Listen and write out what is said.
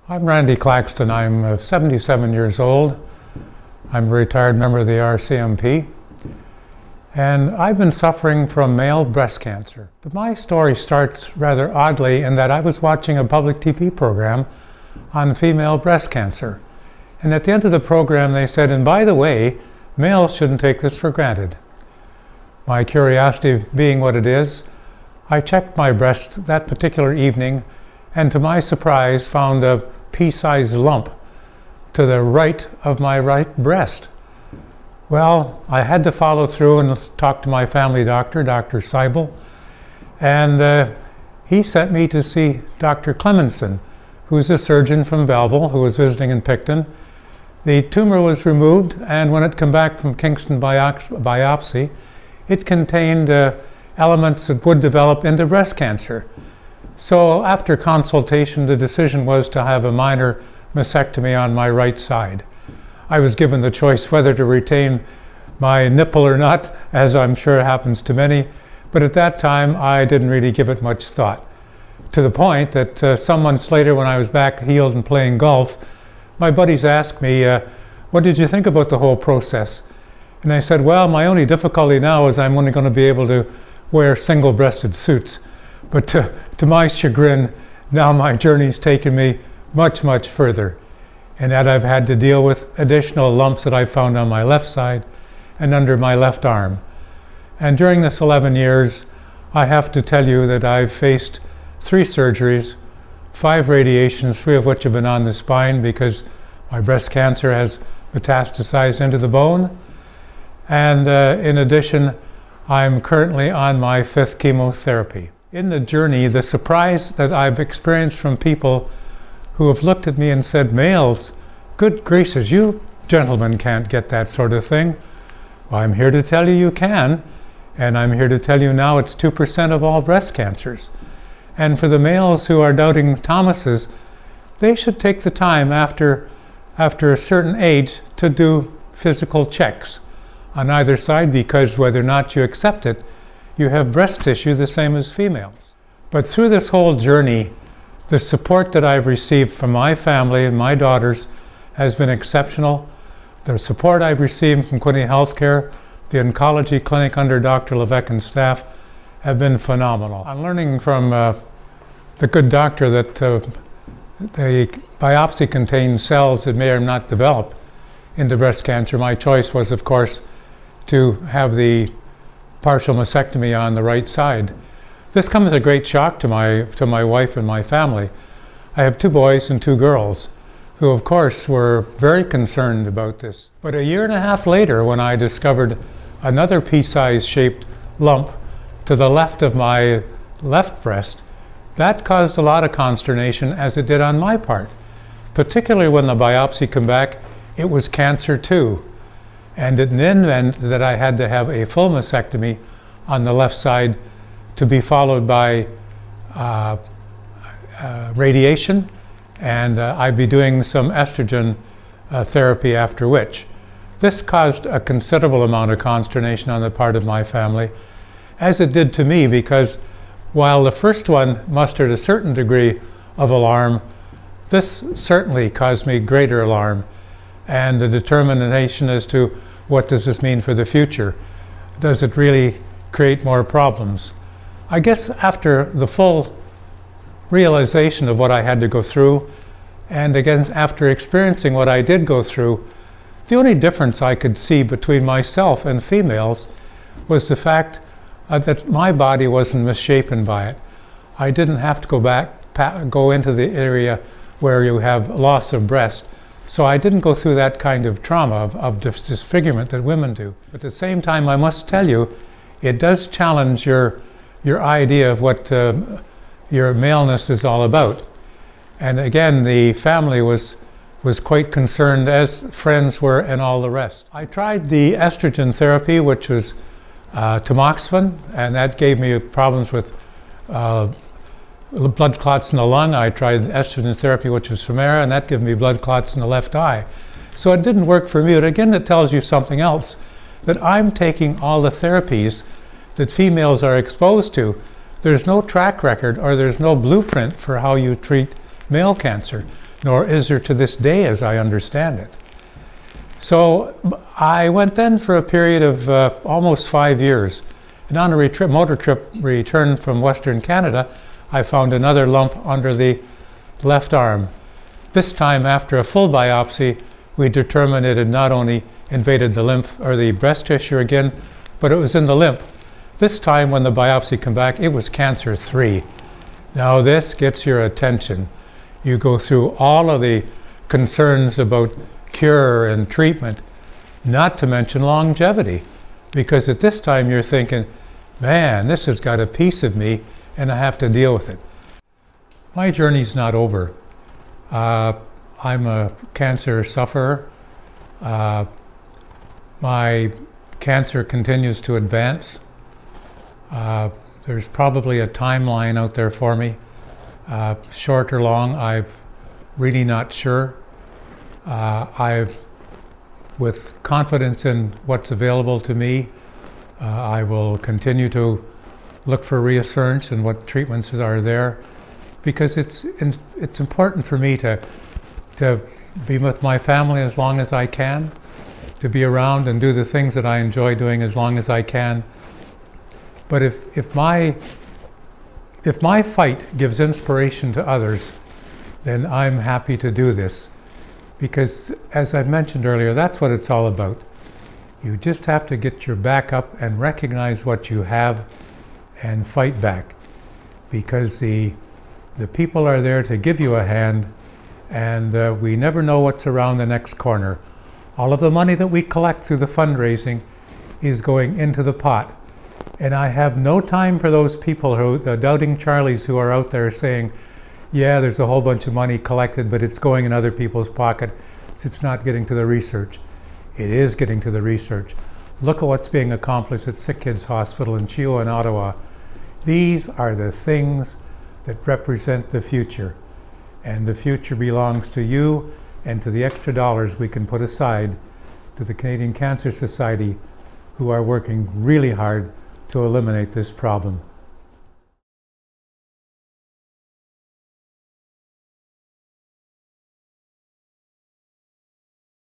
I'm Randy Claxton. I'm 77 years old. I'm a retired member of the RCMP. And I've been suffering from male breast cancer. But my story starts rather oddly in that I was watching a public TV program on female breast cancer. And at the end of the program they said, and by the way, males shouldn't take this for granted. My curiosity being what it is, I checked my breast that particular evening and to my surprise found a pea-sized lump to the right of my right breast. Well, I had to follow through and talk to my family doctor, Dr. Seibel, and he sent me to see Dr. Clemenson, who's a surgeon from Belleville who was visiting in Picton. The tumor was removed, and when it came back from Kingston biopsy, it contained elements that would develop into breast cancer. So after consultation, the decision was to have a minor mastectomy on my right side. I was given the choice whether to retain my nipple or not, as I'm sure happens to many, but at that time I didn't really give it much thought. To the point that some months later, when I was back healed and playing golf, my buddies asked me, what did you think about the whole process? And I said, well, my only difficulty now is I'm only going to be able to wear single-breasted suits. But to my chagrin, now my journey's taken me much, much further. And that I've had to deal with additional lumps that I found on my left side and under my left arm. And during this 11 years, I have to tell you that I've faced 3 surgeries, 5 radiations, 3 of which have been on the spine because my breast cancer has metastasized into the bone. And in addition, I'm currently on my 5th chemotherapy. In the journey, the surprise that I've experienced from people who have looked at me and said, males, good gracious, you gentlemen can't get that sort of thing. Well, I'm here to tell you you can, and I'm here to tell you now it's 2% of all breast cancers. And for the males who are doubting Thomas's, they should take the time after a certain age to do physical checks on either side, because whether or not you accept it, you have breast tissue the same as females. But through this whole journey, the support that I've received from my family and my daughters has been exceptional. The support I've received from Quinte Healthcare, the oncology clinic under Dr. Levesque and staff, have been phenomenal. I'm learning from the good doctor that the biopsy contains cells that may or not develop into breast cancer. My choice was, of course, to have the partial mastectomy on the right side. This comes as a great shock to my wife and my family. I have 2 boys and 2 girls who, of course, were very concerned about this. But a year and a half later, when I discovered another pea-sized shaped lump to the left of my left breast, that caused a lot of consternation, as it did on my part. Particularly when the biopsy came back, it was cancer too. And it then meant that I had to have a full mastectomy on the left side to be followed by radiation, and I'd be doing some estrogen therapy after which. This caused a considerable amount of consternation on the part of my family, as it did to me, because while the first one mustered a certain degree of alarm, this certainly caused me greater alarm, and the determination as to what does this mean for the future. Does it really create more problems? I guess after the full realization of what I had to go through, and again after experiencing what I did go through, the only difference I could see between myself and females was the fact that my body wasn't misshapen by it. I didn't have to go into the area where you have loss of breast. So I didn't go through that kind of trauma of disfigurement that women do. But at the same time, I must tell you, it does challenge your idea of what your maleness is all about. And again, the family was quite concerned, as friends were, and all the rest. I tried the estrogen therapy, which was tamoxifen, and that gave me problems with blood clots in the lung. I tried estrogen therapy, which was Femara, and that gave me blood clots in the left eye. So it didn't work for me, but again, it tells you something else, that I'm taking all the therapies that females are exposed to. There's no track record or there's no blueprint for how you treat male cancer. nor is there to this day as I understand it. So I went then for a period of almost 5 years. And on a motor trip return from Western Canada, I found another lump under the left arm. This time, after a full biopsy, we determined it had not only invaded the lymph or the breast tissue again, but it was in the lymph. This time, when the biopsy came back, it was cancer 3. Now this gets your attention. You go through all of the concerns about cure and treatment, not to mention longevity, because at this time you're thinking, man, this has got a piece of me and I have to deal with it. My journey's not over. I'm a cancer sufferer. My cancer continues to advance. There's probably a timeline out there for me, short or long, I'm really not sure. With confidence in what's available to me, I will continue to look for reassurance in what treatments are there, because it's important for me to be with my family as long as I can, to be around and do the things that I enjoy doing as long as I can. But if my fight gives inspiration to others, then I'm happy to do this. Because, as I mentioned earlier, that's what it's all about. You just have to get your back up and recognize what you have and fight back. Because the people are there to give you a hand, and we never know what's around the next corner. All of the money that we collect through the fundraising is going into the pot. And I have no time for those people, the doubting Charlies, who are out there saying, yeah, there's a whole bunch of money collected, but it's going in other people's pocket. It's not getting to the research. It is getting to the research. Look at what's being accomplished at Sick Kids Hospital in Chio and Ottawa. These are the things that represent the future. And the future belongs to you and to the extra dollars we can put aside to the Canadian Cancer Society, who are working really hard to eliminate this problem.